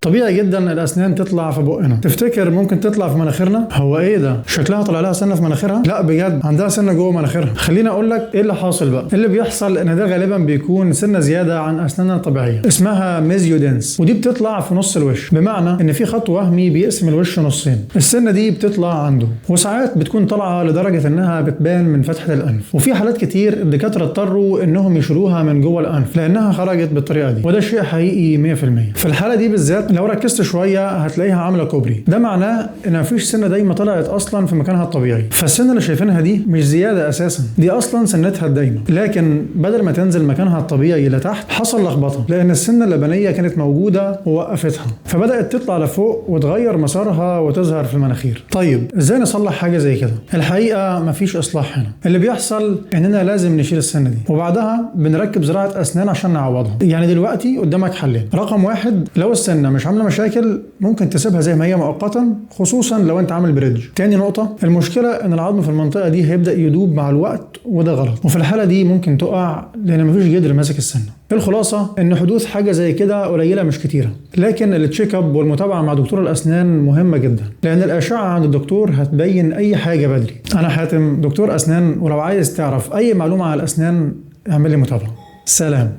طبيعي جدا الاسنان تطلع في بقنا. تفتكر ممكن تطلع في مناخيرنا؟ هو ايه ده؟ شكلها طلع لها سنه في مناخيرها؟ لا بجد، عندها سنه جوه مناخيرها. خليني اقول لك ايه اللي حاصل بقى. اللي بيحصل ان ده غالبا بيكون سنه زياده عن اسناننا الطبيعيه، اسمها ميزيودنس، ودي بتطلع في نص الوش، بمعنى ان في خط وهمي بيقسم الوش نصين. السنه دي بتطلع عنده، وساعات بتكون طالعه لدرجه انها بتبان من فتحه الانف، وفي حالات كتير الدكاتره اضطروا انهم يشيلوها من جوه الانف لانها خرجت بالطريقه دي، وده شيء حقيقي 100%. في الحاله دي بالذات لو ركزت شويه هتلاقيها عامله كوبري. ده معناه ان مفيش سنه دايما طلعت اصلا في مكانها الطبيعي، فالسنه اللي شايفينها دي مش زياده اساسا، دي اصلا سنتها الدايمه، لكن بدل ما تنزل مكانها الطبيعي لتحت حصل لخبطه، لان السنه اللبنيه كانت موجوده ووقفتها، فبدات تطلع لفوق وتغير مسارها وتظهر في المناخير. طيب ازاي نصلح حاجه زي كده؟ الحقيقه مفيش اصلاح هنا. اللي بيحصل اننا لازم نشيل السنه دي، وبعدها بنركب زراعه اسنان عشان نعوضها. يعني دلوقتي قدامك حلين. رقم واحد، لو السنه مش عامله مشاكل ممكن تسيبها زي ما هي مؤقتا، خصوصا لو انت عامل بريدج. تاني نقطه، المشكله ان العظم في المنطقه دي هيبدا يدوب مع الوقت، وده غلط، وفي الحاله دي ممكن تقع لان مفيش جدر ماسك السنه. الخلاصه ان حدوث حاجه زي كده قليله مش كتيره، لكن التشيك اب والمتابعه مع دكتور الاسنان مهمه جدا، لان الاشعه عند الدكتور هتبين اي حاجه بدري. انا حاتم، دكتور اسنان، ولو عايز تعرف اي معلومه على الاسنان اعمل لي متابعه. سلام.